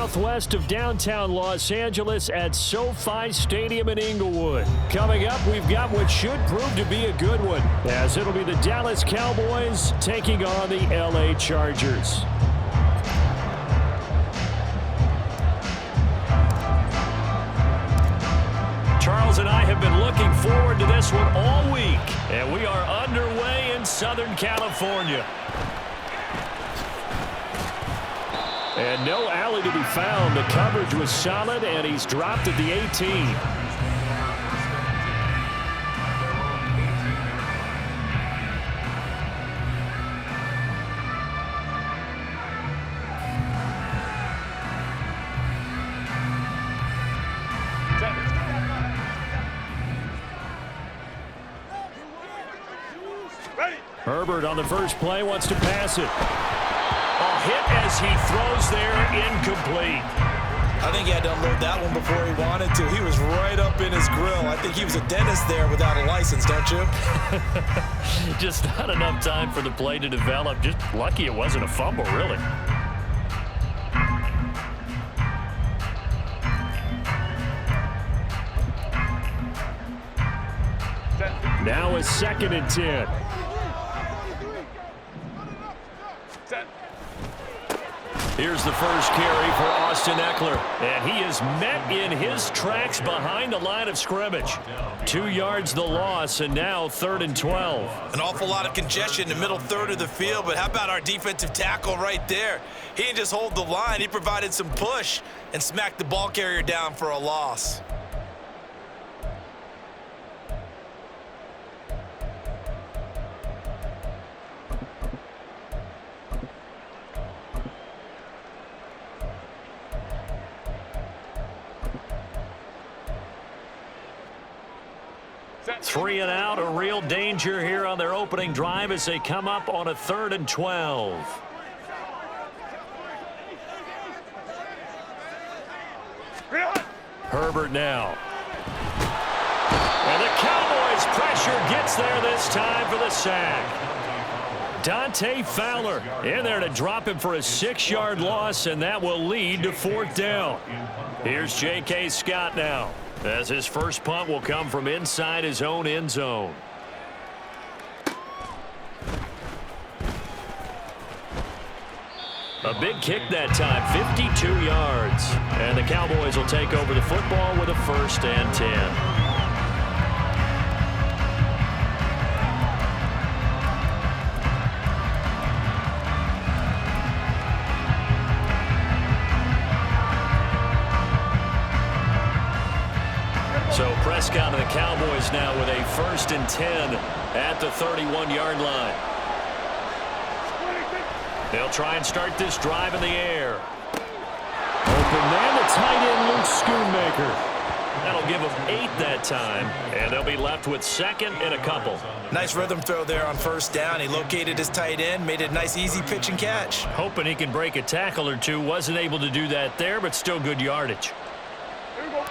southwest of downtown Los Angeles at SoFi Stadium in Inglewood. Coming up, we've got what should prove to be a good one, as it'll be the Dallas Cowboys taking on the LA Chargers. Charles and I have been looking forward to this one all week, and we are underway in Southern California. And no alley to be found. The coverage was solid, and he's dropped at the 18. Herbert on the first play wants to pass it. A hit as he throws there, incomplete. I think he had to unload that one before he wanted to. He was right up in his grill. I think he was a dentist there without a license, don't you? Just not enough time for the play to develop. Just lucky it wasn't a fumble, really. Now a 2nd and 10. Here's the first carry for Austin Eckler, and he is met in his tracks behind the line of scrimmage. 2 yards the loss, and now 3rd and 12. An awful lot of congestion in the middle third of the field, but how about our defensive tackle right there? He didn't just hold the line, he provided some push and smacked the ball carrier down for a loss. Three and out, a real danger here on their opening drive as they come up on a 3rd and 12. Herbert now. And the Cowboys pressure gets there this time for the sack. Dante Fowler in there to drop him for a 6-yard loss, and that will lead to 4th down. Here's J.K. Scott now, as his first punt will come from inside his own end zone. A big kick that time, 52 yards. And the Cowboys will take over the football with a 1st and 10. So Prescott and the Cowboys now with a 1st and 10 at the 31-yard line. They'll try and start this drive in the air. Open man, the tight end, Luke Schoonmaker. That'll give them 8 that time, and they'll be left with 2nd and a couple. Nice rhythm throw there on 1st down. He located his tight end, made it a nice easy pitch and catch. Hoping he can break a tackle or two. Wasn't able to do that there, but still good yardage.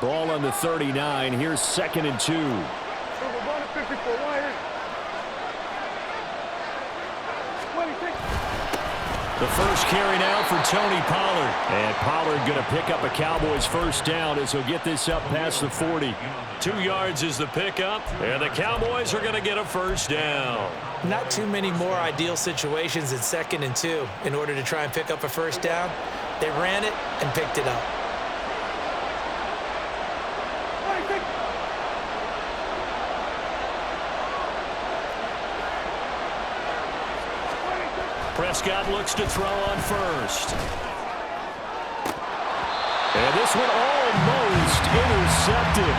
Ball on the 39. Here's 2nd and 2. The first carry now for Tony Pollard. And Pollard going to pick up a Cowboys 1st down as he'll get this up past the 40. 2 yards is the pickup, and the Cowboys are going to get a 1st down. Not too many more ideal situations in 2nd and 2 in order to try and pick up a 1st down. They ran it and picked it up. Prescott looks to throw on 1st. And this one almost intercepted.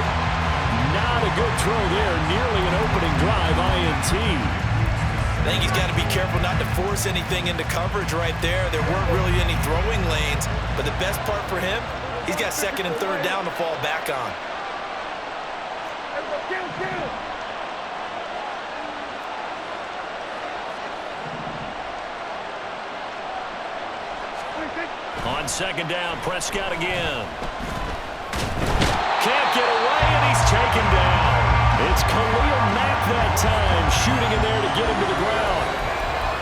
Not a good throw there. Nearly an opening drive INT. I think he's got to be careful not to force anything into coverage right there. There weren't really any throwing lanes. But the best part for him, he's got 2nd and 3rd down to fall back on. On 2nd down, Prescott again. Can't get away, and he's taken down. It's Khalil Mack that time, shooting in there to get him to the ground.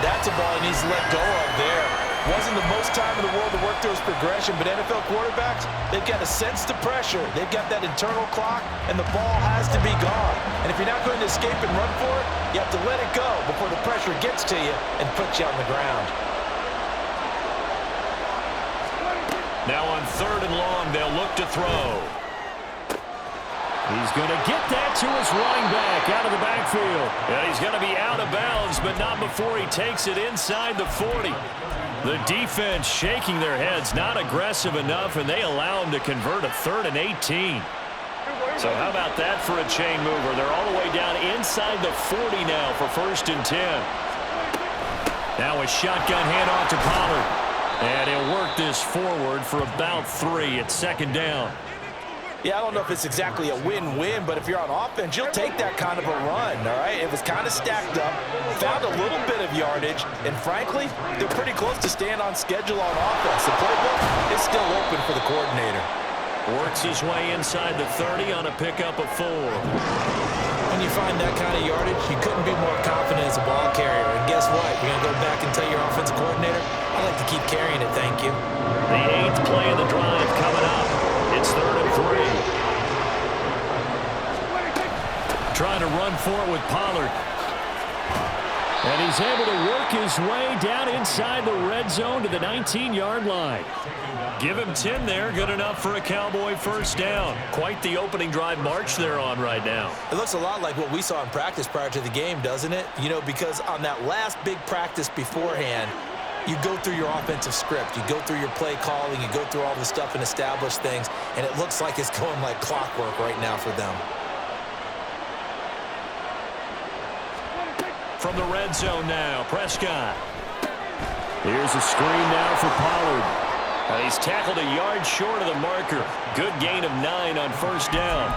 That's a ball he needs to let go of there. Wasn't the most time in the world to work through his progression, but NFL quarterbacks, they've got to sense the pressure. They've got that internal clock, and the ball has to be gone. And if you're not going to escape and run for it, you have to let it go before the pressure gets to you and puts you on the ground. Now on 3rd and long, they'll look to throw. He's going to get that to his running back out of the backfield. And he's going to be out of bounds, but not before he takes it inside the 40. The defense shaking their heads, not aggressive enough, and they allow him to convert a 3rd and 18. So how about that for a chain mover? They're all the way down inside the 40 now for 1st and 10. Now a shotgun handoff to Pollard. And he'll work this forward for about 3 at 2nd down. Yeah, I don't know if it's exactly a win-win, but if you're on offense, you'll take that kind of a run, all right? It was kind of stacked up, found a little bit of yardage, and frankly, they're pretty close to staying on schedule on offense. The playbook is still open for the coordinator. Works his way inside the 30 on a pickup of 4. When you find that kind of yardage, you couldn't be more confident as a ball carrier. And guess what? You're going to go back and tell your offensive coordinator, I like to keep carrying it, thank you. The 8th play of the drive coming up. It's 3rd and 3. Trying to run for it with Pollard. And he's able to work his way down inside the red zone to the 19-yard line. Give him 10 there, good enough for a Cowboy 1st down. Quite the opening drive march they're on right now. It looks a lot like what we saw in practice prior to the game, doesn't it? You know, because on that last big practice beforehand, you go through your offensive script, you go through your play calling, you go through all the stuff and establish things, and it looks like it's going like clockwork right now for them. From the red zone now, Prescott. Here's a screen now for Pollard. And he's tackled a yard short of the marker. Good gain of 9 on 1st down.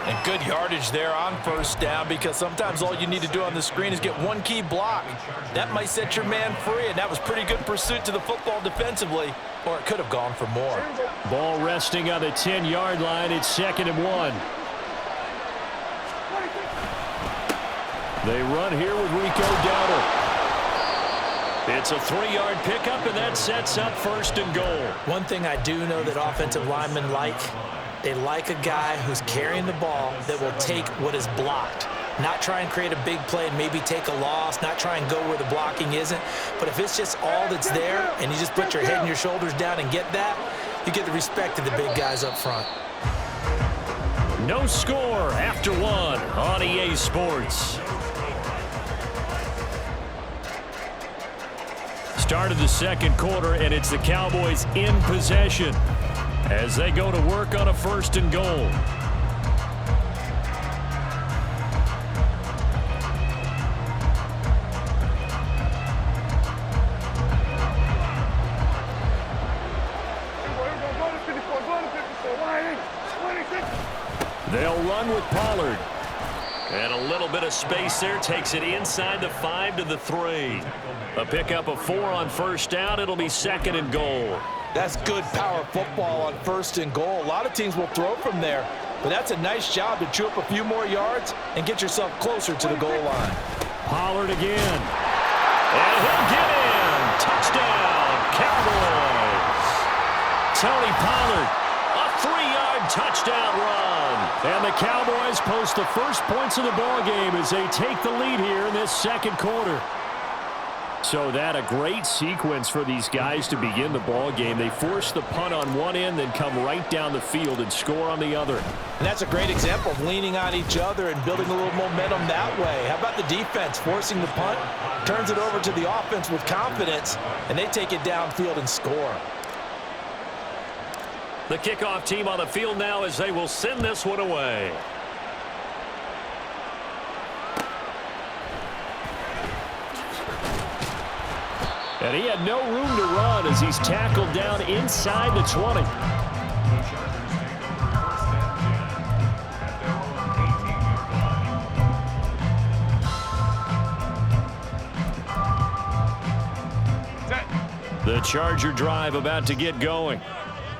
And good yardage there on 1st down, because sometimes all you need to do on the screen is get one key block. That might set your man free, and that was pretty good pursuit to the football defensively, or it could have gone for more. Ball resting on the 10-yard line. It's 2nd and 1. They run here with Rico Dowdle. It's a 3-yard pickup, and that sets up 1st and goal. One thing I do know that offensive linemen like, they like a guy who's carrying the ball that will take what is blocked. Not try and create a big play and maybe take a loss, not try and go where the blocking isn't. But if it's just all that's there and you just put your head and your shoulders down and get that, you get the respect of the big guys up front. No score after 1 on EA Sports. Start of the 2nd quarter, and it's the Cowboys in possession as they go to work on a 1st and goal. They'll run with Pollard. And a little bit of space there takes it inside the 5 to the 3. A pickup of 4 on 1st down. It'll be 2nd and goal. That's good power football on 1st and goal. A lot of teams will throw from there, but that's a nice job to chew up a few more yards and get yourself closer to the goal line. Pollard again. And he'll get in. Touchdown, Cowboys. Tony Pollard, a 3-yard touchdown run. And the Cowboys post the first points of the ballgame as they take the lead here in this 2nd quarter. So that a great sequence for these guys to begin the ball game. They force the punt on one end, then come right down the field and score on the other. And that's a great example of leaning on each other and building a little momentum that way. How about the defense forcing the punt, turns it over to the offense with confidence, and they take it downfield and score. The kickoff team on the field now as they will send this one away. And he had no room to run as he's tackled down inside the 20. The Charger drive about to get going.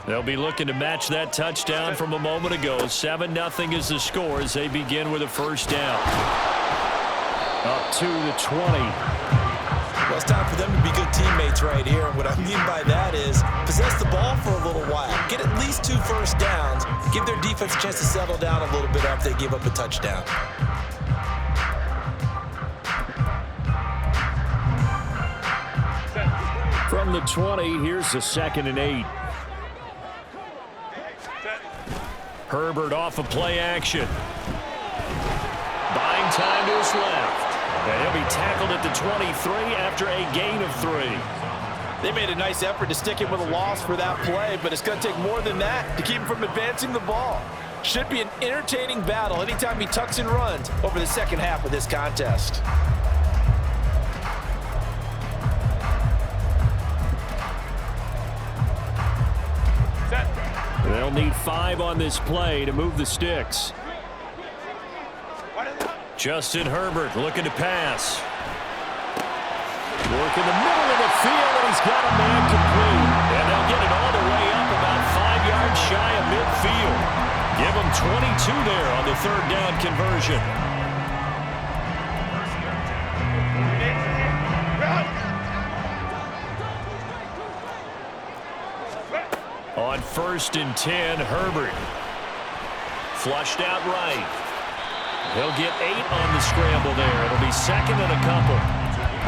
They'll be looking to match that touchdown from a moment ago. 7-0 is the score as they begin with a 1st down. Up to the 20. Well, it's time for them to be good teammates right here. And what I mean by that is possess the ball for a little while. Get at least 2 first downs. Give their defense a chance to settle down a little bit after they give up a touchdown. From the 20, here's the 2nd and 8. Herbert off of play action. Buying time to his left. And he'll be tackled at the 23 after a gain of 3. They made a nice effort to stick him with a loss for that play, but it's going to take more than that to keep him from advancing the ball. Should be an entertaining battle anytime he tucks and runs over the second half of this contest. They'll need 5 on this play to move the sticks. Justin Herbert looking to pass. Work in the middle of the field, and he's got a man complete. And they'll get it all the way up about 5 yards shy of midfield. Give them 22 there on the 3rd down conversion. On 1st and 10, Herbert. Flushed out right. He'll get 8 on the scramble there. It'll be 2nd and a couple.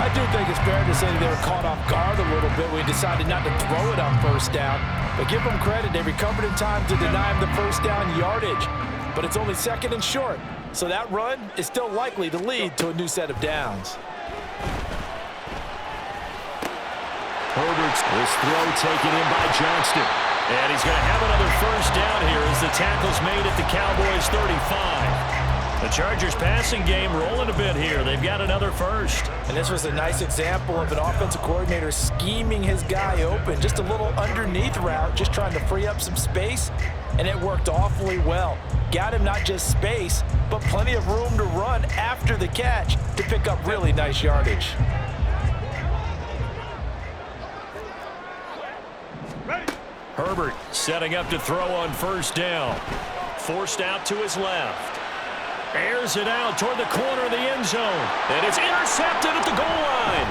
I do think it's fair to say that they were caught off guard a little bit when he decided not to throw it on 1st down. But give them credit. They recovered in time to deny him the 1st down yardage. But it's only 2nd and short. So that run is still likely to lead to a new set of downs. Herbert's this throw taken in by Johnston. And he's going to have another 1st down here as the tackle's made at the Cowboys' 35. The Chargers passing game rolling a bit here. They've got another 1st. And this was a nice example of an offensive coordinator scheming his guy open. Just a little underneath route, just trying to free up some space, and it worked awfully well. Got him not just space, but plenty of room to run after the catch to pick up really nice yardage. Herbert setting up to throw on 1st down. Forced out to his left. Airs it out toward the corner of the end zone. And it's intercepted at the goal line.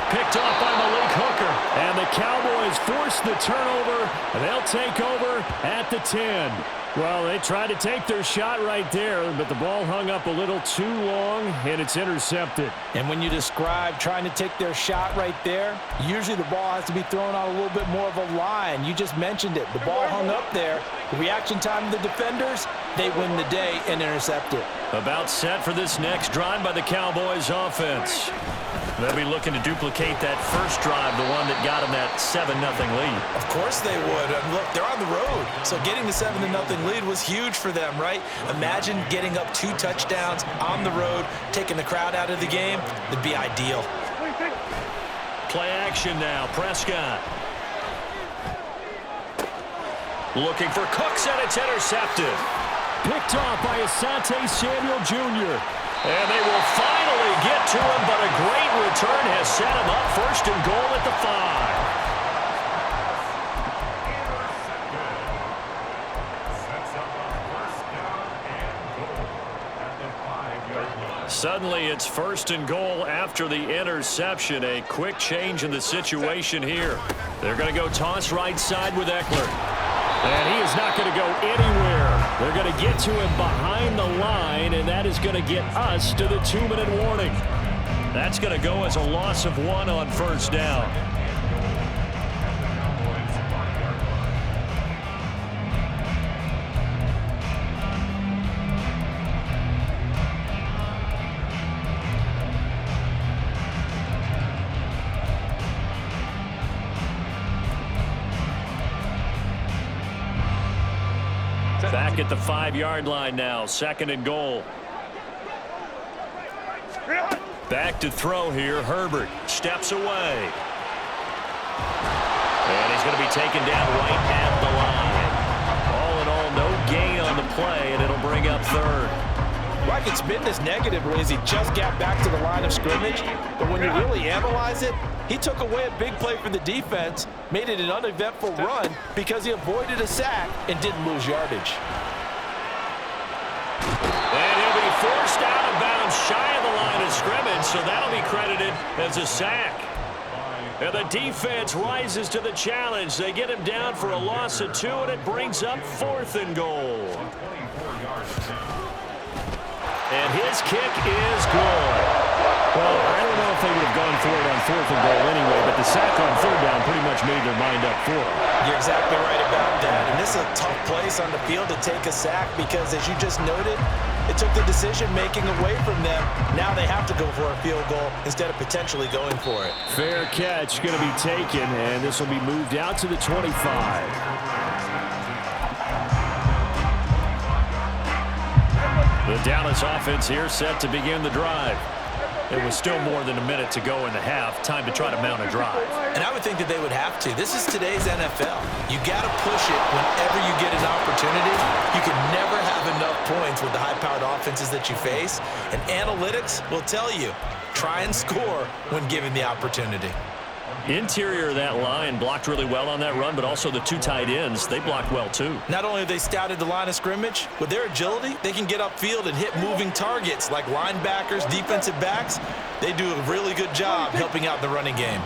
Picked off by Malik Hooker. And the Cowboys force the turnover. And they'll take over at the 10. Well, they tried to take their shot right there, but the ball hung up a little too long, and it's intercepted. And when you describe trying to take their shot right there, usually the ball has to be thrown on a little bit more of a line. You just mentioned it. The ball hung up there. The reaction time of the defenders, they win the day and intercept it. About set for this next drive by the Cowboys offense. They'll be looking to duplicate that first drive, the one that got them that 7-0 lead. Of course they would. Look, they're on the road, so getting the 7-0 lead was huge for them, right? Imagine getting up 2 touchdowns on the road, taking the crowd out of the game. It'd be ideal. Play action now. Prescott. Looking for Cooks, and it's intercepted. Picked off by Asante Samuel Jr. And they will finally get to him, but a great return has set him up 1st and goal at the 5. Suddenly it's 1st and goal after the interception. A quick change in the situation here. They're going to go toss right side with Eckler. And he is not going to go anywhere. They're going to get to him behind the line, and that is going to get us to the 2-minute warning. That's going to go as a loss of 1 on 1st down. Back at the 5-yard line now, 2nd and goal. Back to throw here, Herbert steps away. And he's going to be taken down right at the line. All in all, no gain on the play, and it'll bring up 3rd. Well, I can spin this negatively as he just got back to the line of scrimmage. But when you really analyze it, he took away a big play for the defense, made it an uneventful run because he avoided a sack and didn't lose yardage. And he'll be forced out of bounds him shy of the line of scrimmage, so that'll be credited as a sack. And the defense rises to the challenge. They get him down for a loss of 2, and it brings up 4th and goal. And his kick is good. Well, I don't know if they would have gone for it on 4th and goal anyway, but the sack on 3rd down pretty much made their mind up for it. You're exactly right about that. And this is a tough place on the field to take a sack because, as you just noted, it took the decision-making away from them. Now they have to go for a field goal instead of potentially going for it. Fair catch going to be taken, and this will be moved out to the 25. The Dallas offense here set to begin the drive. It was still more than a minute to go in the half. Time to try to mount a drive. And I would think that they would have to. This is today's NFL. You got to push it whenever you get an opportunity. You can never have enough points with the high-powered offenses that you face. And analytics will tell you, try and score when given the opportunity. Interior of that line blocked really well on that run, but also the 2 tight ends, they blocked well too. Not only have they scouted the line of scrimmage, with their agility, they can get upfield and hit moving targets like linebackers, defensive backs. They do a really good job helping out the running game.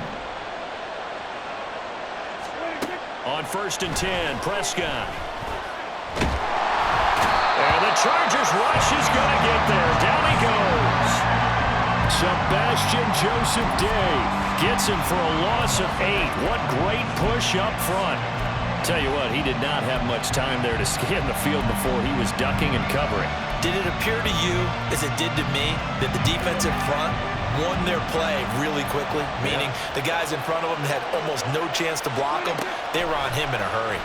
On 1st and 10, Prescott. And the Chargers rush is going to get there. Down he goes. Sebastian Joseph Day gets him for a loss of 8. What great push up front. Tell you what, he did not have much time there to scan the field before he was ducking and covering. Did it appear to you, as it did to me, that the defensive front won their play really quickly? Meaning the guys in front of them had almost no chance to block him. They were on him in a hurry.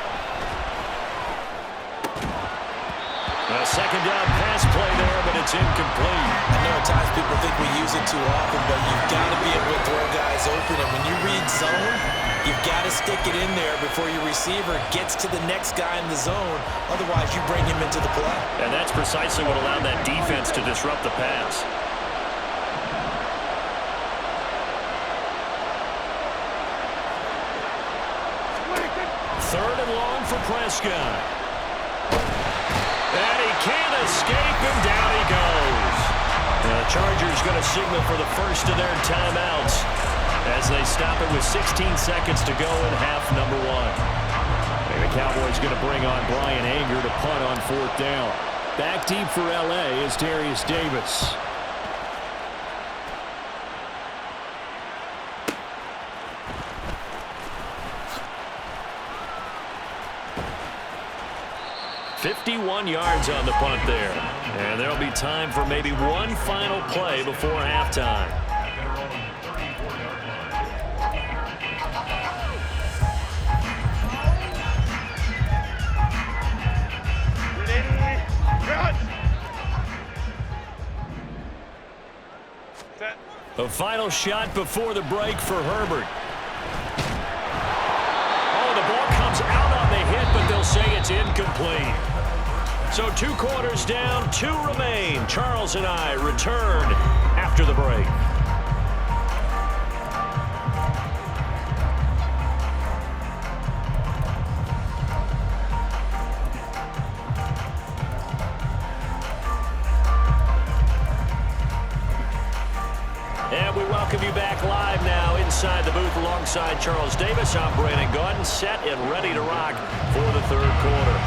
A second down pass play there, but it's incomplete. I know at times people think we use it too often, but you've got to be able to throw guys open. And when you read zone, you've got to stick it in there before your receiver gets to the next guy in the zone. Otherwise, you bring him into the play. And that's precisely what allowed that defense to disrupt the pass. Third and long for Prescott. And he can't escape, and down he goes. The Chargers going to signal for the first of their timeouts as they stop it with 16 seconds to go in half number 1. And the Cowboys going to bring on Brian Anger to punt on 4th down. Back deep for L.A. is Darius Davis. "51 yards on the punt there. And there'll be time for maybe one final play before halftime. A final shot before the break for Herbert. Oh, the ball comes out on the hit, but they'll say it's incomplete. So 2 quarters down, 2 remain. Charles and I return after the break. And we welcome you back live now inside the booth alongside Charles Davis. I'm Brandon Gaudin, set and ready to rock for the 3rd quarter.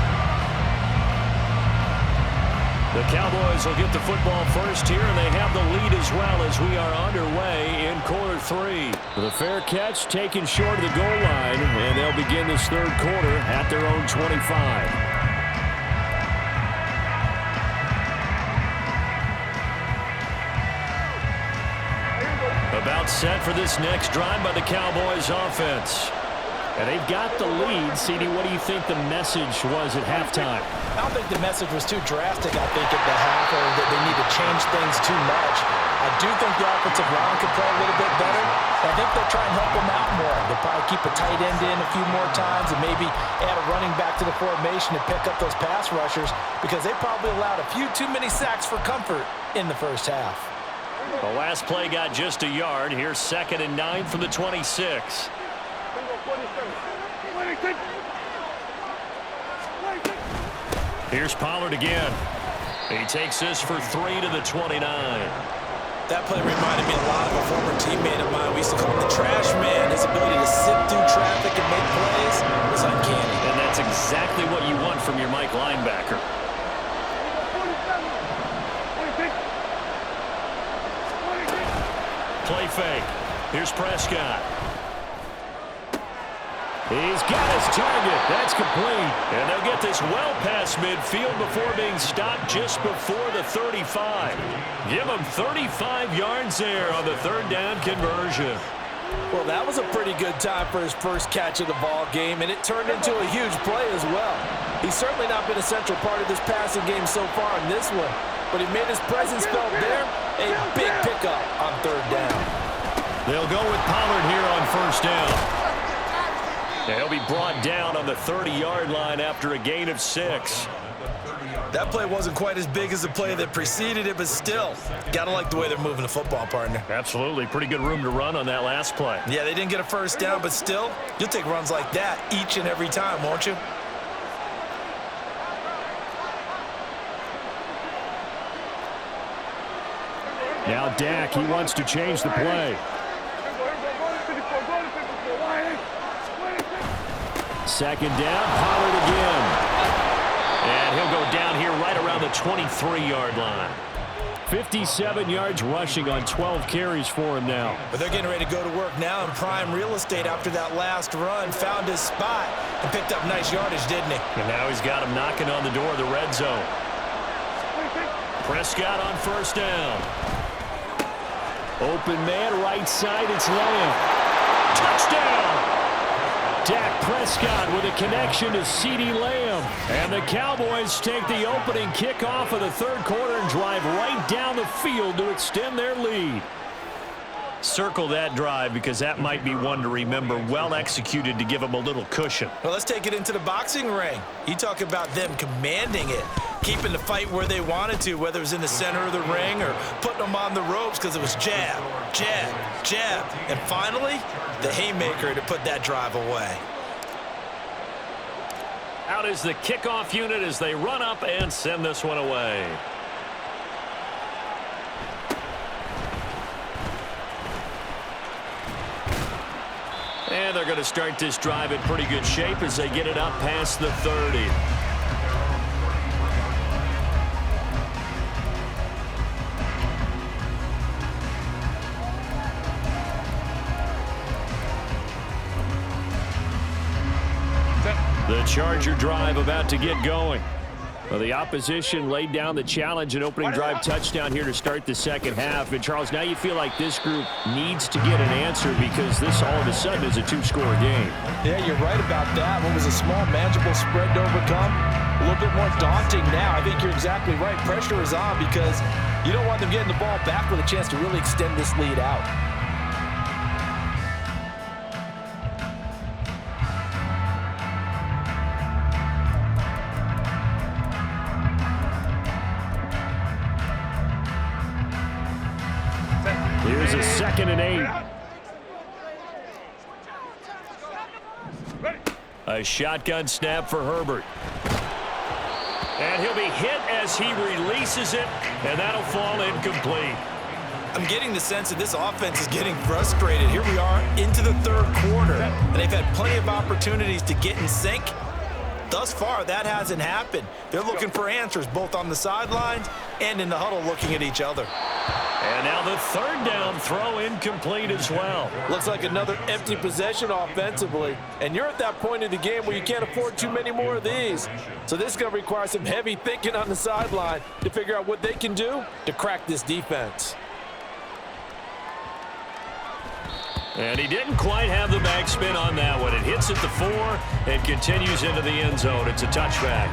The Cowboys will get the football first here, and they have the lead as well as we are underway in quarter 3. The fair catch taken short of the goal line, and they'll begin this 3rd quarter at their own 25. About set for this next drive by the Cowboys offense. And they've got the lead. CD, what do you think the message was at halftime? I don't think the message was too drastic, I think, at the half, or that they need to change things too much. I do think the offensive line could play a little bit better. I think they'll try and help them out more. They'll probably keep a tight end in a few more times and maybe add a running back to the formation to pick up those pass rushers because they probably allowed a few too many sacks for comfort in the first half. The last play got just a yard. Here's 2nd and 9 from the 26. Here's Pollard again. He takes this for 3 to the 29. That play reminded me a lot of a former teammate of mine. We used to call him the trash man. His ability to sift through traffic and make plays was uncanny. And that's exactly what you want from your Mike linebacker. Play fake. Here's Prescott. He's got his target. That's complete. And they'll get this well past midfield before being stopped just before the 35. Give him 35 yards there on the third down conversion. Well, that was a pretty good time for his first catch of the ball game, and it turned into a huge play as well. He's certainly not been a central part of this passing game so far in this one, but he made his presence felt there. A big pickup on third down. They'll go with Pollard here on first down. And he'll be brought down on the 30-yard line after a gain of 6. That play wasn't quite as big as the play that preceded it, but still, got to like the way they're moving the football, partner. Absolutely. Pretty good room to run on that last play. Yeah, they didn't get a first down, but still, you'll take runs like that each and every time, won't you? Now Dak, he wants to change the play. Second down, Pollard again. And he'll go down here right around the 23-yard line. 57 yards rushing on 12 carries for him now. But they're getting ready to go to work now in prime real estate after that last run. Found his spot and picked up nice yardage, didn't he? And now he's got him knocking on the door of the red zone. Prescott on first down. Open man, right side, it's Lamb. Touchdown! Dak Prescott with a connection to CeeDee Lamb. And the Cowboys take the opening kickoff of the third quarter and drive right down the field to extend their lead. Circle that drive because that might be one to remember. Well executed to give them a little cushion. Well, let's take it into the boxing ring. You talk about them commanding it, keeping the fight where they wanted to, whether it was in the center of the ring or putting them on the ropes because it was jab, jab, jab. And finally, the haymaker to put that drive away. Out is the kickoff unit as they run up and send this one away. And they're going to start this drive in pretty good shape as they get it up past the 30. The Charger drive about to get going. Well, the opposition laid down the challenge and opening drive touchdown here to start the second half. And, Charles, now you feel like this group needs to get an answer because this all of a sudden is a two-score game. Yeah, you're right about that. What was a small, manageable spread to overcome, a little bit more daunting now. I think you're exactly right. Pressure is on because you don't want them getting the ball back with a chance to really extend this lead out. Here's a 2nd and 8. A shotgun snap for Herbert. And he'll be hit as he releases it, and that'll fall incomplete. I'm getting the sense that this offense is getting frustrated. Here we are into the third quarter, and they've had plenty of opportunities to get in sync. Thus far, that hasn't happened. They're looking for answers both on the sidelines and in the huddle looking at each other. And now the third down throw incomplete as well. Looks like another empty possession offensively. And you're at that point in the game where you can't afford too many more of these. So this is going to require some heavy thinking on the sideline to figure out what they can do to crack this defense. And he didn't quite have the backspin on that one. It hits at the 4 and continues into the end zone. It's a touchback.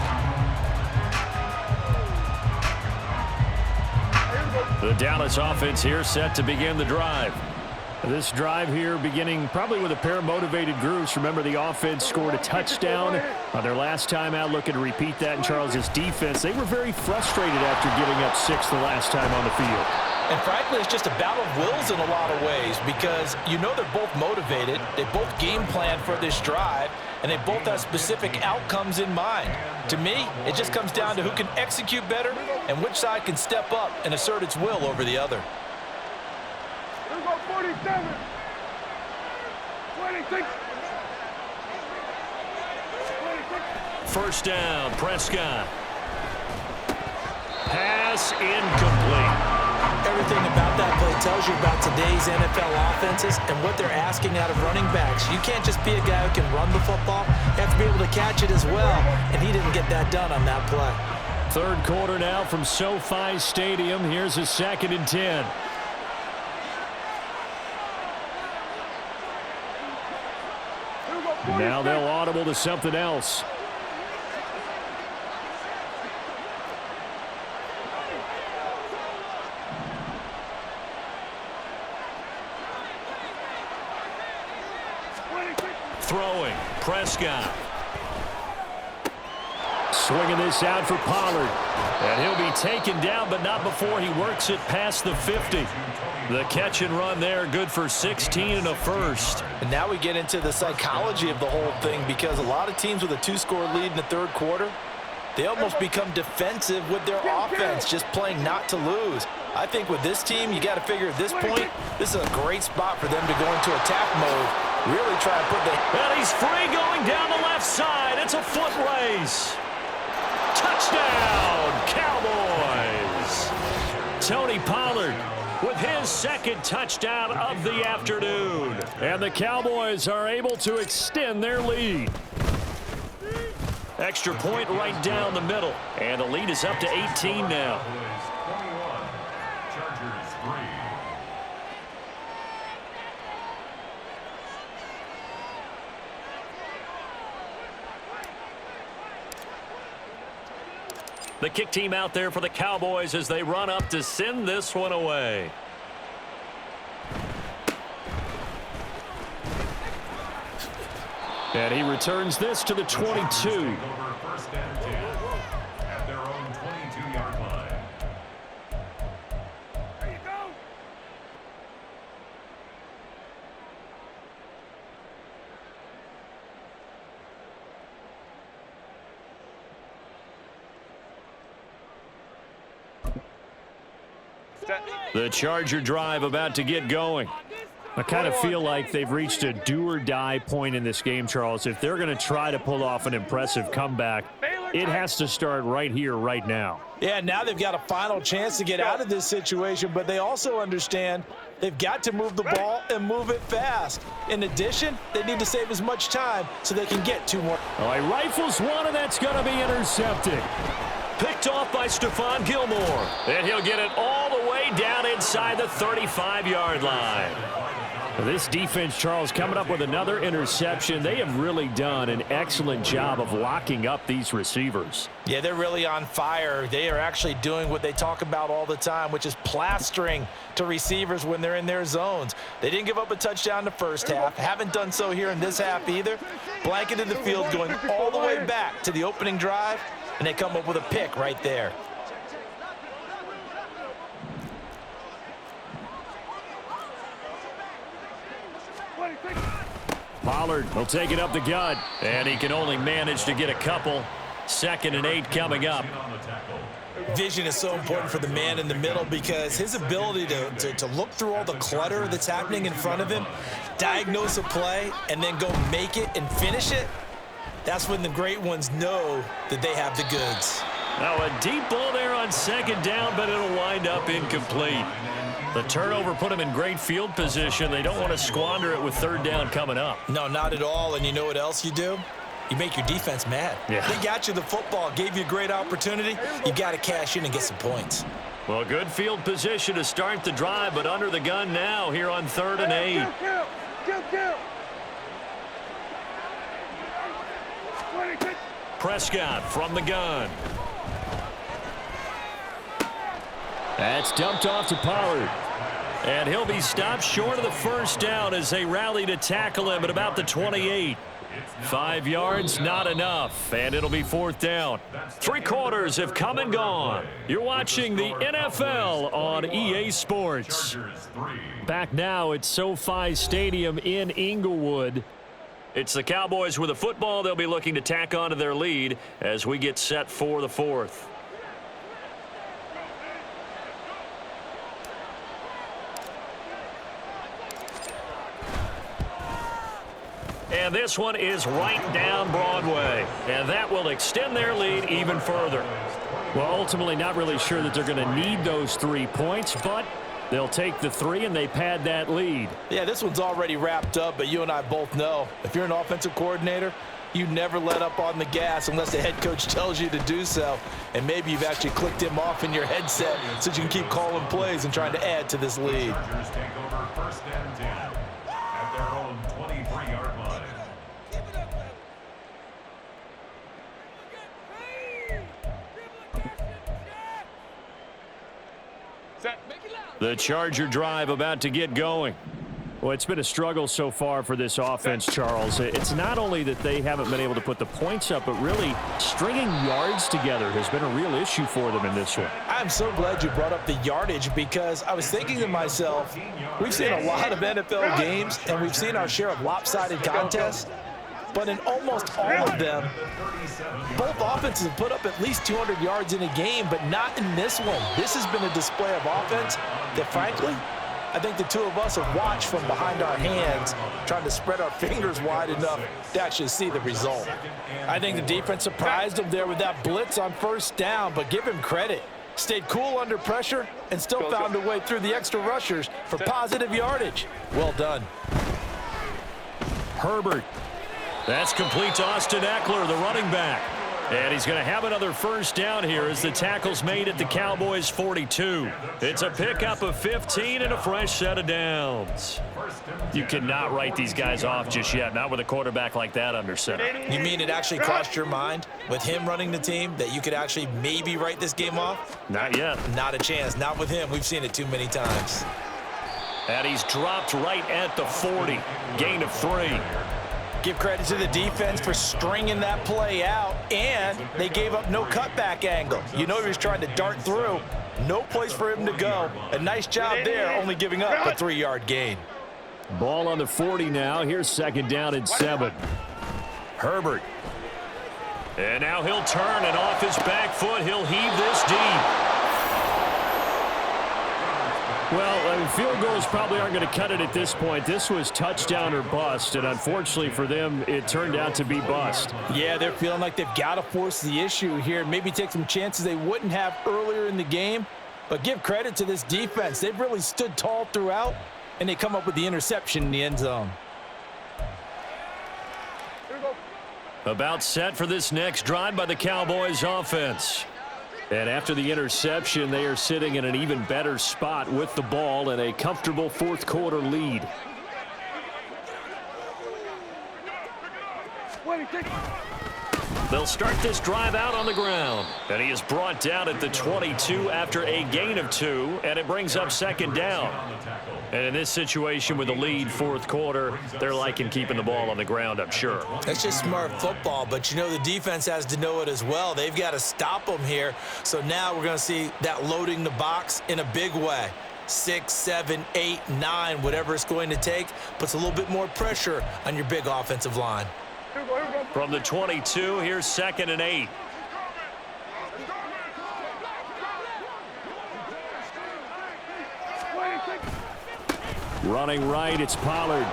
The Dallas offense here set to begin the drive. This drive here beginning probably with a pair of motivated groups. Remember, the offense scored a touchdown on their last time out, looking to repeat that in Charles's defense. They were very frustrated after giving up 6 the last time on the field. And frankly, it's just a battle of wills in a lot of ways because you know they're both motivated, they both game plan for this drive, and they both have specific outcomes in mind. To me, it just comes down to who can execute better and which side can step up and assert its will over the other. Let's go 47. 26. First down, Prescott. Pass incomplete. Everything about that play tells you about today's NFL offenses and what they're asking out of running backs. You can't just be a guy who can run the football. You have to be able to catch it as well, and he didn't get that done on that play. Third quarter now from SoFi Stadium. Here's a 2nd and 10. Now they'll audible to something else. Throwing, Prescott. Swinging this out for Pollard. And he'll be taken down, but not before he works it past the 50. The catch and run there, good for 16 and a first. And now we get into the psychology of the whole thing because a lot of teams with a 2-score lead in the third quarter, they almost become defensive with their offense, just playing not to lose. I think with this team, you got to figure at this point, this is a great spot for them to go into attack mode. Really try to put the... And he's free going down the left side. It's a foot race. Touchdown, Cowboys. Tony Pollard with his second touchdown of the afternoon. And the Cowboys are able to extend their lead. Extra point right down the middle. And the lead is up to 18 now. The kick team out there for the Cowboys as they run up to send this one away. And he returns this to the 22. The Charger drive about to get going. I kind of feel like they've reached a do-or-die point in this game, Charles. If they're going to try to pull off an impressive comeback, it has to start right here, right now. Yeah, now they've got a final chance to get out of this situation, but they also understand they've got to move the ball and move it fast. In addition, they need to save as much time so they can get 2 more. Oh, he rifles one, and that's going to be intercepted. Picked off by Stephon Gilmore. And he'll get it all the way down inside the 35-yard line. This defense, Charles, coming up with another interception. They have really done an excellent job of locking up these receivers. Yeah, they're really on fire. They are actually doing what they talk about all the time, which is plastering to receivers when they're in their zones. They didn't give up a touchdown in the first half. Haven't done so here in this half either. Blanketed the field going all the way back to the opening drive, and they come up with a pick right there. Pollard will take it up the gut, and he can only manage to get a couple. 2nd and 8 coming up. Vision is so important for the man in the middle because his ability to look through all the clutter that's happening in front of him, diagnose a play, and then go make it and finish it, that's when the great ones know that they have the goods. Now a deep ball there on 2nd down, but it'll wind up incomplete. The turnover put them in great field position. They don't want to squander it with 3rd down coming up. No, not at all. And you know what else you do? You make your defense mad. Yeah. They got you the football, gave you a great opportunity. You got to cash in and get some points. Well, good field position to start the drive, but under the gun now here on 3rd and 8. Prescott from the gun. That's dumped off to Pollard. And he'll be stopped short of the 1st down as they rally to tackle him at about the 28. 5 yards, not enough, and it'll be 4th down. 3 quarters have come and gone. You're watching the NFL on EA Sports. Back now at SoFi Stadium in Inglewood. It's the Cowboys with a football. They'll be looking to tack onto their lead as we get set for the 4th. And this one is right down Broadway. And that will extend their lead even further. Well, ultimately not really sure that they're going to need those 3 points, but they'll take the 3 and they pad that lead. Yeah, this one's already wrapped up, but you and I both know if you're an offensive coordinator, you never let up on the gas unless the head coach tells you to do so. And maybe you've actually clicked him off in your headset so you can keep calling plays and trying to add to this lead. The Charger drive about to get going. Well, it's been a struggle so far for this offense, Charles. It's not only that they haven't been able to put the points up, but really stringing yards together has been a real issue for them in this one. I'm so glad you brought up the yardage because I was thinking to myself, we've seen a lot of NFL games and we've seen our share of lopsided contests, but in almost all of them, both offenses have put up at least 200 yards in a game, but not in this one. This has been a display of offense that, frankly, I think the two of us have watched from behind our hands, trying to spread our fingers wide enough to actually see the result. I think the defense surprised them there with that blitz on 1st down, but give him credit. Stayed cool under pressure and still found a way through the extra rushers for positive yardage. Well done. Herbert. That's complete to Austin Eckler, the running back. And he's going to have another 1st down here as the tackle's made at the Cowboys' 42. It's a pickup of 15 and a fresh set of downs. You cannot write these guys off just yet, not with a quarterback like that under center. You mean it actually crossed your mind with him running the team that you could actually maybe write this game off? Not yet. Not a chance. Not with him. We've seen it too many times. And he's dropped right at the 40. Gain of 3. Give credit to the defense for stringing that play out, and they gave up no cutback angle. You know he was trying to dart through. No place for him to go. A nice job there, only giving up a 3-yard gain. Ball on the 40 now. Here's 2nd down and 7. Herbert. And now he'll turn, and off his back foot, he'll heave this deep. Well, field goals probably aren't going to cut it at this point. This was touchdown or bust, and unfortunately for them, it turned out to be bust. Yeah, they're feeling like they've got to force the issue here and maybe take some chances they wouldn't have earlier in the game. But give credit to this defense. They've really stood tall throughout, and they come up with the interception in the end zone. About set for this next drive by the Cowboys offense. And after the interception, they are sitting in an even better spot with the ball and a comfortable 4th quarter lead. They'll start this drive out on the ground. And he is brought down at the 22 after a gain of 2, and it brings up 2nd down. And in this situation with the lead 4th quarter, they're liking keeping the ball on the ground, I'm sure. That's just smart football, but you know the defense has to know it as well. They've got to stop them here. So now we're going to see that loading the box in a big way. 6, 7, 8, 9, whatever it's going to take, puts a little bit more pressure on your big offensive line. From the 22, here's 2nd and 8. Running right, it's Pollard.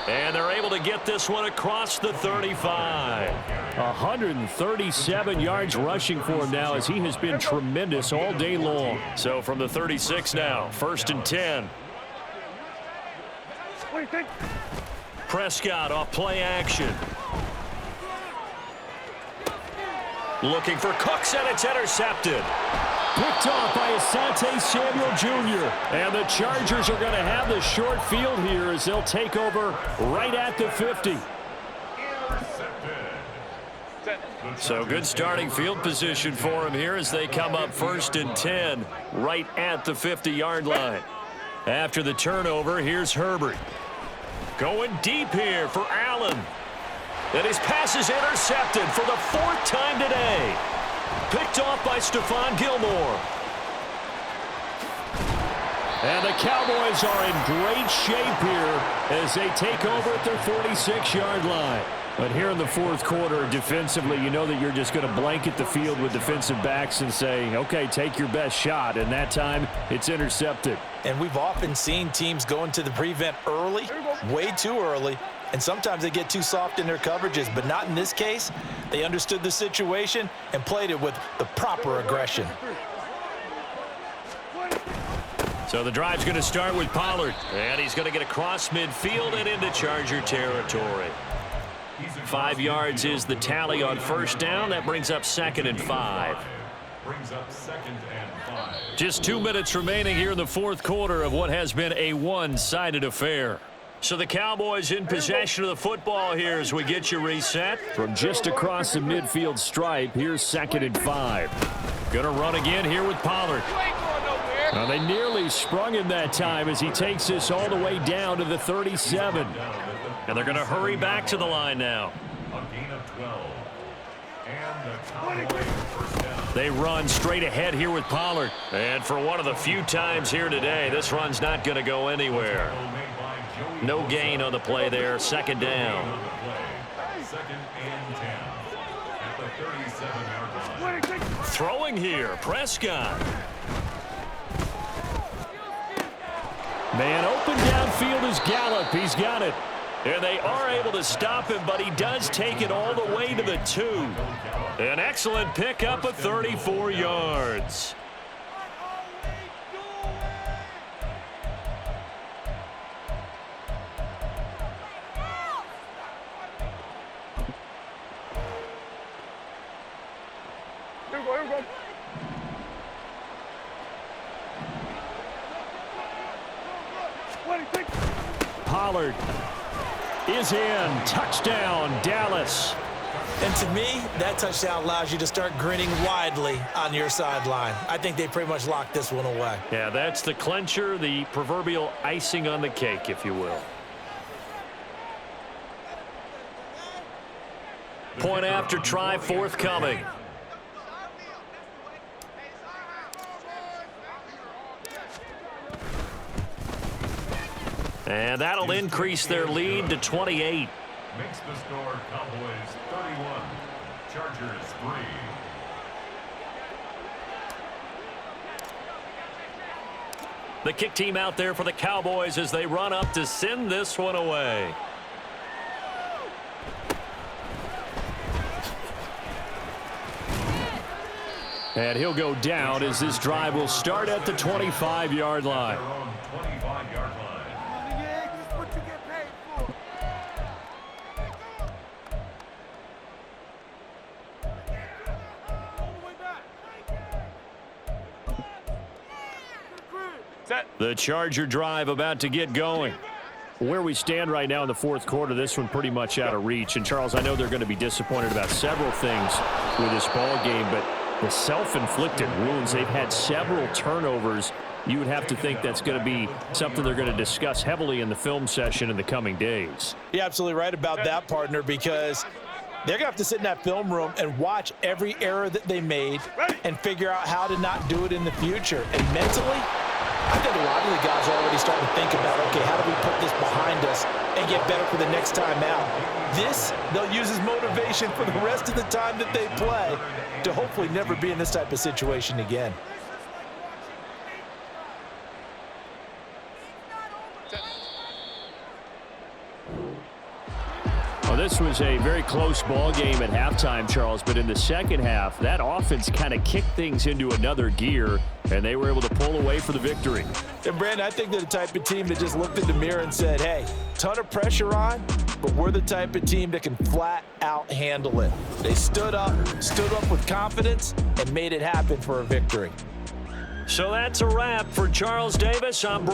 And they're able to get this one across the 35. 137 yards rushing for him now as he has been tremendous all day long. So from the 36 now, 1st and 10. Prescott off play action. Looking for Cooks, and it's intercepted. Picked off by Asante Samuel Jr. And the Chargers are going to have the short field here as they'll take over right at the 50. So good starting field position for him here as they come up 1st and 10 right at the 50-yard line. After the turnover, here's Herbert. Going deep here for Allen. And his pass is intercepted for the 4th time today. Picked off by Stephon Gilmore. And the Cowboys are in great shape here as they take over at their 46-yard line. But here in the 4th quarter, defensively, you know that you're just going to blanket the field with defensive backs and say, okay, take your best shot. And that time, it's intercepted. And we've often seen teams go into the prevent early, way too early, and sometimes they get too soft in their coverages, but not in this case. They understood the situation and played it with the proper aggression. So the drive's going to start with Pollard, and he's going to get across midfield and into Charger territory. 5 yards is the tally on 1st down. That brings up 2nd and 5. Just 2 minutes remaining here in the 4th quarter of what has been a one-sided affair. So the Cowboys in possession of the football here as we get you reset. From just across the midfield stripe, here's 2nd and 5. Going to run again here with Pollard. Now they nearly sprung him that time as he takes this all the way down to the 37. And they're going to hurry back to the line now. They run straight ahead here with Pollard. And for one of the few times here today, this run's not going to go anywhere. No gain on the play there. 2nd down. Throwing here, Prescott. Man open downfield is Gallup. He's got it. And they are able to stop him, but he does take it all the way to the 2. An excellent pickup of 34 yards. Here we go, here we go. Pollard is in. Touchdown, Dallas. And to me, that touchdown allows you to start grinning widely on your sideline. I think they pretty much locked this one away. Yeah, that's the clincher, the proverbial icing on the cake, if you will. Point after try forthcoming. And that'll increase their lead to 28. Makes the score Cowboys 31, Chargers 3. The kick team out there for the Cowboys as they run up to send this one away. And he'll go down as this drive will start at the 25-yard line. Their own 25-yard line. The Charger drive about to get going. Where we stand right now in the 4th quarter, this one pretty much out of reach. And, Charles, I know they're going to be disappointed about several things with this ball game, but the self-inflicted wounds, they've had several turnovers. You would have to think that's going to be something they're going to discuss heavily in the film session in the coming days. You're absolutely right about that, partner, because they're going to have to sit in that film room and watch every error that they made and figure out how to not do it in the future. And mentally, I think a lot of the guys are already starting to think about, okay, how do we put this behind us and get better for the next time out? This, they'll use as motivation for the rest of the time that they play to hopefully never be in this type of situation again. Well, this was a very close ball game at halftime, Charles, but in the second half, that offense kind of kicked things into another gear, and they were able to pull away for the victory. And, Brandon, I think they're the type of team that just looked in the mirror and said, hey, ton of pressure on, but we're the type of team that can flat out handle it. They stood up with confidence, and made it happen for a victory. So that's a wrap for Charles Davis. I'm